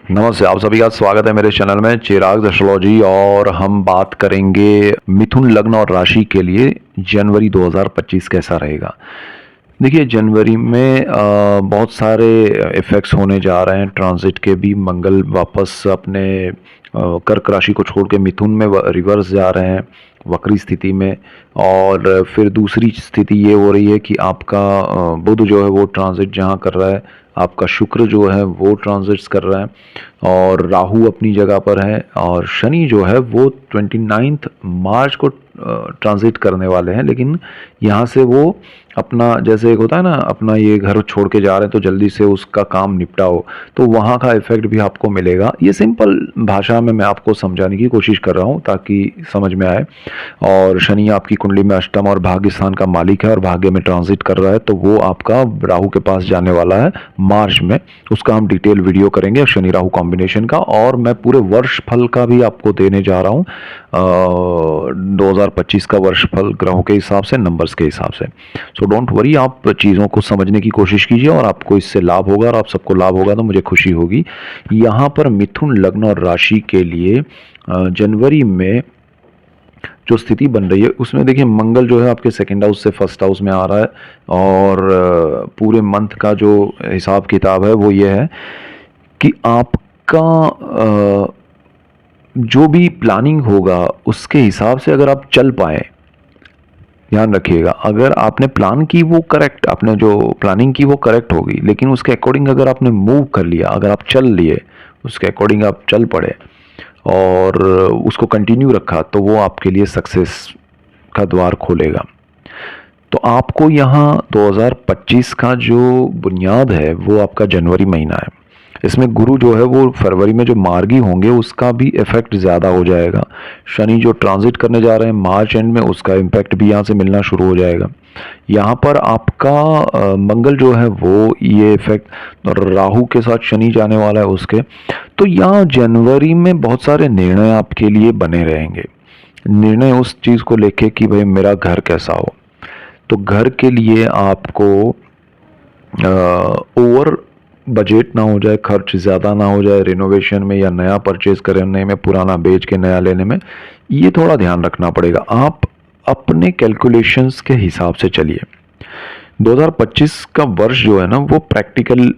नमस्ते, आप सभी का स्वागत है मेरे चैनल में चिराग एस्ट्रोलॉजी। और हम बात करेंगे मिथुन लग्न और राशि के लिए जनवरी 2025 कैसा रहेगा। देखिए, जनवरी में बहुत सारे इफ़ेक्ट्स होने जा रहे हैं ट्रांजिट के भी। मंगल वापस अपने कर्क राशि को छोड़ के मिथुन में रिवर्स जा रहे हैं वक्री स्थिति में। और फिर दूसरी स्थिति ये हो रही है कि आपका बुध जो है वो ट्रांजिट जहाँ कर रहा है, आपका शुक्र जो है वो ट्रांजिट्स कर रहा है और राहु अपनी जगह पर है, और शनि जो है वो 29 मार्च को ट्रांजिट करने वाले हैं। लेकिन यहाँ से वो अपना, जैसे एक होता है ना, अपना ये घर छोड़ के जा रहे हैं तो जल्दी से उसका काम निपटाओ, तो वहाँ का इफेक्ट भी आपको मिलेगा। ये सिंपल भाषा में मैं आपको समझाने की कोशिश कर रहा हूँ ताकि समझ में आए। और शनि आपकी कुंडली में अष्टम और भाग्य स्थान का मालिक है और भाग्य में ट्रांजिट कर रहा है, तो वो आपका राहु के पास जाने वाला है मार्च में। उसका हम डिटेल वीडियो करेंगे शनि राहु कॉम्बिनेशन का, और मैं पूरे वर्ष फल का भी आपको देने जा रहा हूँ 2025 का वर्ष फल ग्रहों के हिसाब से, नंबर्स के हिसाब से। सो डोंट वरी, आप चीज़ों को समझने की कोशिश कीजिए और आपको इससे लाभ होगा, और आप सबको लाभ होगा तो मुझे खुशी होगी। यहाँ पर मिथुन लग्न और राशि के लिए जनवरी में जो स्थिति बन रही है उसमें देखिए, मंगल जो है आपके सेकंड हाउस से फर्स्ट हाउस में आ रहा है। और पूरे मंथ का जो हिसाब किताब है वो ये है कि आपका जो भी प्लानिंग होगा उसके हिसाब से अगर आप चल पाए, ध्यान रखिएगा, अगर आपने प्लान की वो करेक्ट, आपने जो प्लानिंग की वो करेक्ट होगी, लेकिन उसके अकॉर्डिंग अगर आपने मूव कर लिया, अगर आप चल लिए, उसके अकॉर्डिंग आप चल पड़े और उसको कंटिन्यू रखा, तो वो आपके लिए सक्सेस का द्वार खोलेगा। तो आपको यहाँ 2025 का जो बुनियाद है वो आपका जनवरी महीना है। इसमें गुरु जो है वो फरवरी में जो मार्गी होंगे उसका भी इफेक्ट ज़्यादा हो जाएगा। शनि जो ट्रांजिट करने जा रहे हैं मार्च एंड में, उसका इम्पैक्ट भी यहाँ से मिलना शुरू हो जाएगा। यहाँ पर आपका मंगल जो है वो ये इफेक्ट, और राहु के साथ शनि जाने वाला है उसके। तो यहाँ जनवरी में बहुत सारे निर्णय आपके लिए बने रहेंगे। निर्णय उस चीज़ को लेके कि भाई मेरा घर कैसा हो। तो घर के लिए आपको ओवर बजट ना हो जाए, खर्च ज़्यादा ना हो जाए रिनोवेशन में या नया परचेज करने में, पुराना बेच के नया लेने में, ये थोड़ा ध्यान रखना पड़ेगा। आप अपने कैलकुलेशंस के हिसाब से चलिए। 2025 का वर्ष जो है ना वो प्रैक्टिकल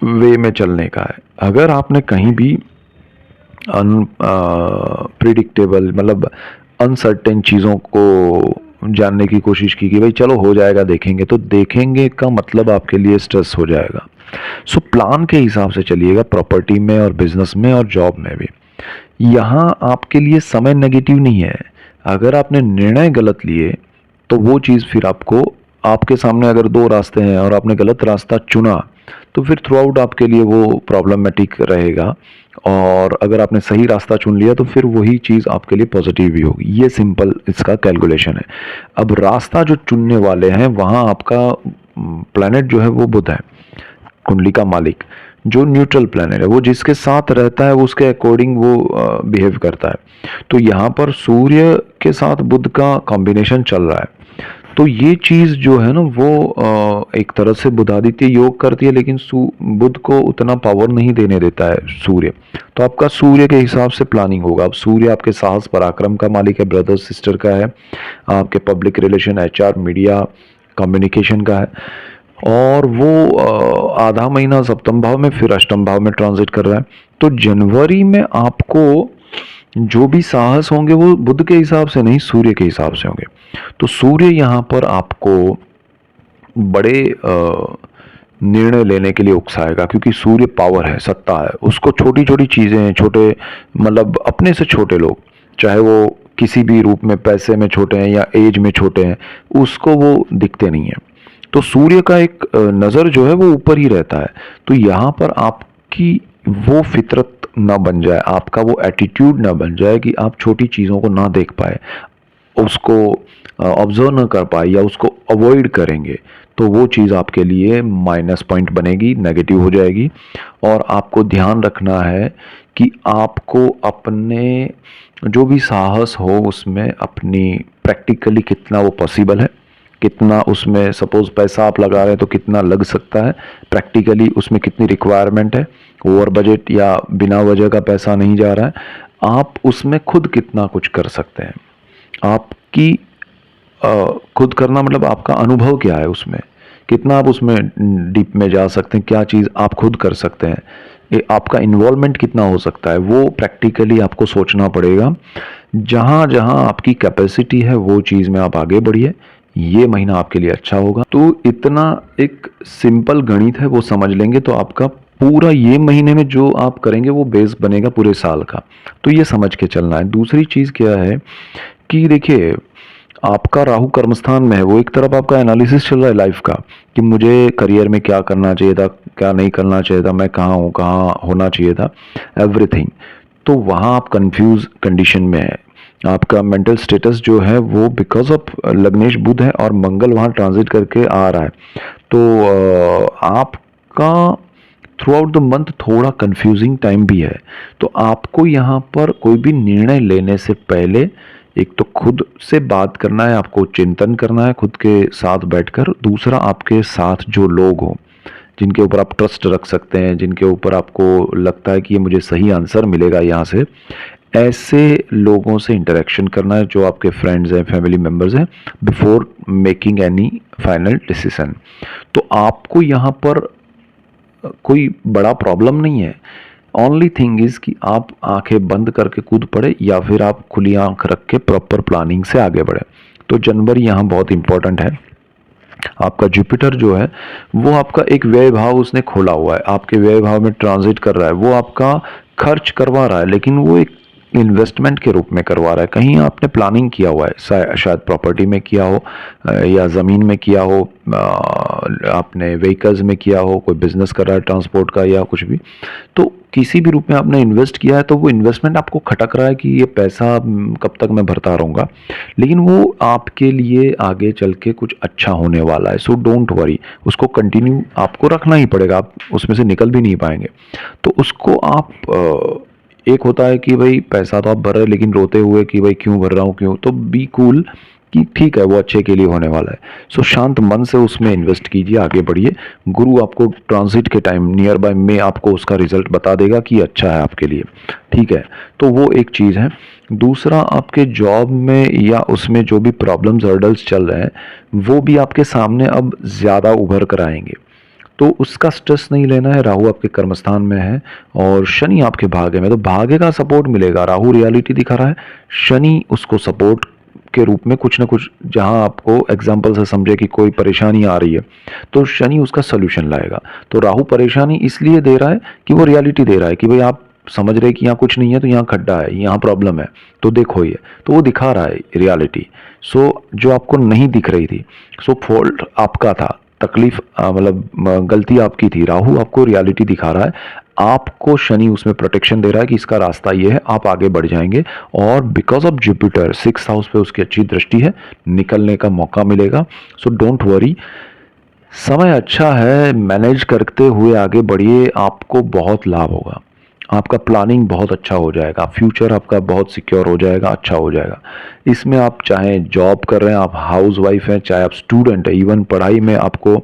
वे में चलने का है। अगर आपने कहीं भी प्रिडिक्टेबल, मतलब अनसर्टेन चीज़ों को जानने की कोशिश की कि भाई चलो हो जाएगा देखेंगे, तो देखेंगे का मतलब आपके लिए स्ट्रेस हो जाएगा। सो प्लान के हिसाब से चलिएगा, प्रॉपर्टी में और बिजनेस में और जॉब में भी। यहाँ आपके लिए समय नेगेटिव नहीं है। अगर आपने निर्णय गलत लिए तो वो चीज़ फिर आपको, आपके सामने अगर दो रास्ते हैं और आपने गलत रास्ता चुना तो फिर थ्रू आउट आपके लिए वो प्रॉब्लमेटिक रहेगा। और अगर आपने सही रास्ता चुन लिया तो फिर वही चीज़ आपके लिए पॉजिटिव भी होगी। ये सिंपल इसका कैलकुलेशन है। अब रास्ता जो चुनने वाले हैं वहाँ आपका प्लैनेट जो है वो बुध है, कुंडली का मालिक, जो न्यूट्रल प्लैनेट है। वो जिसके साथ रहता है वो उसके अकॉर्डिंग वो बिहेव करता है। तो यहाँ पर सूर्य के साथ बुध का कॉम्बिनेशन चल रहा है। तो ये चीज़ जो है ना वो एक तरह से बुधादित्य योग करती है, लेकिन बुध को उतना पावर नहीं देने देता है सूर्य। तो आपका सूर्य के हिसाब से प्लानिंग होगा। अब सूर्य आपके साहस पराक्रम का मालिक है, ब्रदर सिस्टर का है, आपके public relation, HR, media, communication का है। और वो आधा महीना सप्तम भाव में फिर अष्टम भाव में ट्रांजिट कर रहा है। तो जनवरी में आपको जो भी साहस होंगे वो बुध के हिसाब से नहीं, सूर्य के हिसाब से होंगे। तो सूर्य यहाँ पर आपको बड़े निर्णय लेने के लिए उकसाएगा, क्योंकि सूर्य पावर है, सत्ता है। उसको छोटी छोटी चीज़ें, छोटे मतलब अपने से छोटे लोग, चाहे वो किसी भी रूप में, पैसे में छोटे हैं या एज में छोटे हैं, उसको वो दिखते नहीं है। तो सूर्य का एक नज़र जो है वो ऊपर ही रहता है। तो यहाँ पर आपकी वो फितरत ना बन जाए, आपका वो एटीट्यूड ना बन जाए कि आप छोटी चीज़ों को ना देख पाए, उसको ऑब्जर्व ना कर पाए या उसको अवॉइड करेंगे, तो वो चीज़ आपके लिए माइनस पॉइंट बनेगी, नेगेटिव हो जाएगी। और आपको ध्यान रखना है कि आपको अपने जो भी साहस हो उसमें अपनी प्रैक्टिकली कितना वो पॉसिबल है, कितना उसमें सपोज पैसा आप लगा रहे हैं तो कितना लग सकता है, प्रैक्टिकली उसमें कितनी रिक्वायरमेंट है, ओवर बजट या बिना वजह का पैसा नहीं जा रहा है, आप उसमें खुद कितना कुछ कर सकते हैं। आपकी खुद करना मतलब आपका अनुभव क्या है उसमें, कितना आप उसमें डीप में जा सकते हैं, क्या चीज़ आप खुद कर सकते हैं, ये आपका इन्वॉल्वमेंट कितना हो सकता है, वो प्रैक्टिकली आपको सोचना पड़ेगा। जहाँ जहाँ आपकी कैपेसिटी है वो चीज़ में आप आगे बढ़िए, ये महीना आपके लिए अच्छा होगा। तो इतना एक सिंपल गणित है, वो समझ लेंगे तो आपका पूरा ये महीने में जो आप करेंगे वो बेस बनेगा पूरे साल का। तो ये समझ के चलना है। दूसरी चीज़ क्या है कि देखिए, आपका राहु कर्मस्थान में है, वो एक तरफ आपका एनालिसिस चल रहा है लाइफ का कि मुझे करियर में क्या करना चाहिए था, क्या नहीं करना चाहिए था, मैं कहाँ हूँ, कहाँ होना चाहिए था, एवरीथिंग। तो वहाँ आप कंफ्यूज कंडीशन में है। आपका मेंटल स्टेटस जो है वो बिकॉज ऑफ लग्नेश बुध है और मंगल वहाँ ट्रांजिट करके आ रहा है, तो आपका थ्रू आउट द मंथ थोड़ा कंफ्यूजिंग टाइम भी है। तो आपको यहाँ पर कोई भी निर्णय लेने से पहले एक तो खुद से बात करना है, आपको चिंतन करना है खुद के साथ बैठकर। दूसरा, आपके साथ जो लोग हों जिनके ऊपर आप ट्रस्ट रख सकते हैं, जिनके ऊपर आपको लगता है कि ये मुझे सही आंसर मिलेगा यहाँ से, ऐसे लोगों से इंटरेक्शन करना है जो आपके फ्रेंड्स हैं, फैमिली मेम्बर्स हैं, before making any final decision. तो आपको यहाँ पर कोई बड़ा प्रॉब्लम नहीं है। ओनली थिंग इज कि आप आंखें बंद करके कूद पड़े या फिर आप खुली आंख रख के प्रॉपर प्लानिंग से आगे बढ़े। तो जनवरी यहाँ बहुत इंपॉर्टेंट है। आपका जुपिटर जो है वो आपका एक व्यय भाव उसने खोला हुआ है, आपके व्यय भाव में ट्रांजिट कर रहा है, वो आपका खर्च करवा रहा है, लेकिन वो एक इन्वेस्टमेंट के रूप में करवा रहा है। कहीं आपने प्लानिंग किया हुआ है, शायद प्रॉपर्टी में किया हो, या ज़मीन में किया हो, आपने व्हीकल्स में किया हो, कोई बिजनेस कर रहा है ट्रांसपोर्ट का या कुछ भी, तो किसी भी रूप में आपने इन्वेस्ट किया है, तो वो इन्वेस्टमेंट आपको खटक रहा है कि ये पैसा कब तक मैं भरता रहूँगा, लेकिन वो आपके लिए आगे चल के कुछ अच्छा होने वाला है। सो डोंट वरी, उसको कंटिन्यू आपको रखना ही पड़ेगा, आप उसमें से निकल भी नहीं पाएंगे। तो उसको आप एक होता है कि भाई पैसा तो आप भर रहे हैं लेकिन रोते हुए कि भाई क्यों भर रहा हूँ, क्यों, तो बी कूल कि ठीक है वो अच्छे के लिए होने वाला है। सो शांत मन से उसमें इन्वेस्ट कीजिए, आगे बढ़िए। गुरु आपको ट्रांजिट के टाइम नियर बाय में आपको उसका रिजल्ट बता देगा कि अच्छा है आपके लिए, ठीक है। तो वो एक चीज़ है। दूसरा, आपके जॉब में या उसमें जो भी प्रॉब्लम्स हर्डल्स चल रहे हैं वो भी आपके सामने अब ज़्यादा उभर कर आएंगे, तो उसका स्ट्रेस नहीं लेना है। राहु आपके कर्मस्थान में है और शनि आपके भाग्य में, तो भाग्य का सपोर्ट मिलेगा। राहु रियलिटी दिखा रहा है, शनि उसको सपोर्ट के रूप में कुछ ना कुछ, जहां आपको एग्जाम्पल से समझे कि कोई परेशानी आ रही है तो शनि उसका सोल्यूशन लाएगा। तो राहु परेशानी इसलिए दे रहा है कि वो रियलिटी दे रहा है कि भाई आप समझ रहे कि यहाँ कुछ नहीं है, तो यहाँ खड्डा है, यहाँ प्रॉब्लम है, तो देखो ये, तो वो दिखा रहा है रियलिटी। सो जो आपको नहीं दिख रही थी, सो फॉल्ट आपका था, तकलीफ मतलब गलती आपकी थी, राहु आपको रियलिटी दिखा रहा है, आपको शनि उसमें प्रोटेक्शन दे रहा है कि इसका रास्ता ये है, आप आगे बढ़ जाएंगे। और because of Jupiter 6th house पे उसकी अच्छी दृष्टि है, निकलने का मौका मिलेगा। सो डोंट वरी, समय अच्छा है, मैनेज करते हुए आगे बढ़िए, आपको बहुत लाभ होगा, आपका प्लानिंग बहुत अच्छा हो जाएगा, फ्यूचर आपका बहुत सिक्योर हो जाएगा, अच्छा हो जाएगा। इसमें आप चाहे जॉब कर रहे हैं, आप हाउस वाइफ हैं, चाहे आप स्टूडेंट हैं, इवन पढ़ाई में आपको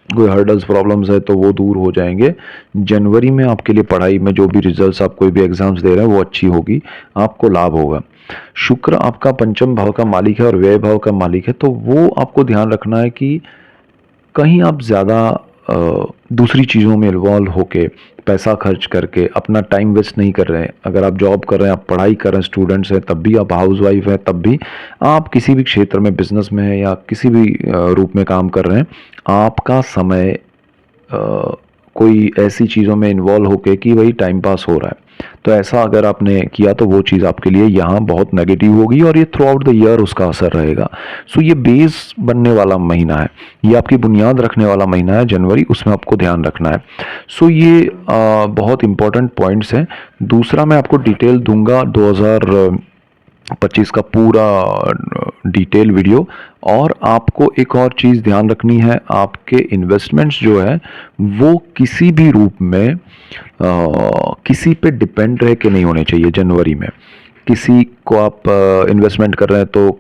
कोई हर्डल्स प्रॉब्लम्स है तो वो दूर हो जाएंगे। जनवरी में आपके लिए पढ़ाई में जो भी रिजल्ट्स, आप कोई भी एग्जाम्स दे रहे हैं वो अच्छी होगी, आपको लाभ होगा। शुक्र आपका पंचम भाव का मालिक है और व्यय भाव का मालिक है, तो वो आपको ध्यान रखना है कि कहीं आप ज़्यादा दूसरी चीज़ों में इन्वॉल्व होके पैसा खर्च करके अपना टाइम वेस्ट नहीं कर रहे हैं। अगर आप जॉब कर रहे हैं, आप पढ़ाई कर रहे हैं, स्टूडेंट्स हैं, तब भी आप हाउस वाइफ हैं, तब भी आप किसी भी क्षेत्र में बिजनेस में हैं या किसी भी रूप में काम कर रहे हैं, आपका समय कोई ऐसी चीज़ों में इन्वॉल्व होके कि वही टाइम पास हो रहा है, तो ऐसा अगर आपने किया तो वो चीज़ आपके लिए यहाँ बहुत नेगेटिव होगी और ये थ्रू आउट द ईयर उसका असर रहेगा। सो ये बेस बनने वाला महीना है, ये आपकी बुनियाद रखने वाला महीना है जनवरी, उसमें आपको ध्यान रखना है। सो ये बहुत इंपॉर्टेंट पॉइंट्स हैं। दूसरा मैं आपको डिटेल दूंगा 2025 का पूरा डिटेल वीडियो। और आपको एक और चीज़ ध्यान रखनी है, आपके इन्वेस्टमेंट्स जो है वो किसी भी रूप में किसी पे डिपेंड रह के नहीं होने चाहिए जनवरी में। किसी को आप इन्वेस्टमेंट कर रहे हैं तो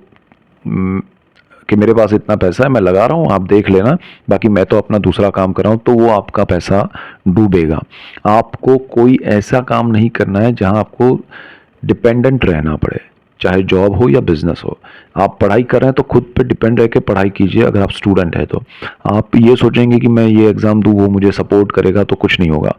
कि मेरे पास इतना पैसा है, मैं लगा रहा हूँ, आप देख लेना, बाकी मैं तो अपना दूसरा काम कर रहा हूँ, तो वो आपका पैसा डूबेगा। आपको कोई ऐसा काम नहीं करना है जहां आपको डिपेंडेंट रहना पड़े, चाहे जॉब हो या बिजनेस हो। आप पढ़ाई कर रहे हैं तो खुद पे डिपेंड रह के पढ़ाई कीजिए। अगर आप स्टूडेंट हैं तो आप ये सोचेंगे कि मैं ये एग्ज़ाम दूँ, वो मुझे सपोर्ट करेगा, तो कुछ नहीं होगा।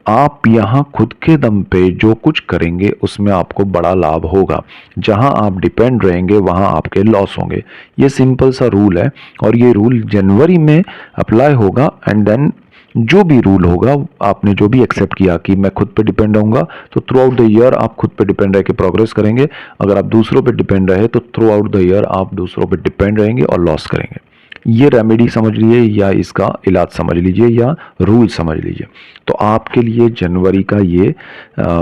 आप यहाँ खुद के दम पे जो कुछ करेंगे उसमें आपको बड़ा लाभ होगा। जहाँ आप डिपेंड रहेंगे वहाँ आपके लॉस होंगे। ये सिंपल सा रूल है, और ये रूल जनवरी में अप्लाई होगा। एंड देन जो भी रूल होगा, आपने जो भी एक्सेप्ट किया कि मैं खुद पे डिपेंड रहूंगा, तो थ्रू आउट द ईयर आप खुद पे डिपेंड रह के प्रोग्रेस करेंगे। अगर आप दूसरों पे डिपेंड रहे तो थ्रू आउट द ईयर आप दूसरों पे डिपेंड रहेंगे और लॉस करेंगे। ये रेमेडी समझ लीजिए, या इसका इलाज समझ लीजिए, या रूल समझ लीजिए। तो आपके लिए जनवरी का ये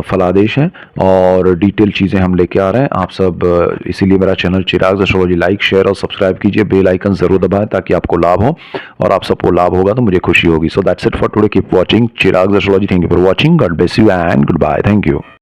फलादेश है, और डिटेल चीज़ें हम लेके आ रहे हैं आप सब। इसीलिए मेरा चैनल चिराग एस्ट्रोलॉजी लाइक, शेयर और सब्सक्राइब कीजिए, बेल आइकन जरूर दबाएं ताकि आपको लाभ हो, और आप सबको लाभ होगा तो मुझे खुशी होगी। So that's it for today, keep watching Chirag astrology. Thank you for watching, God bless you and good bye, thank you.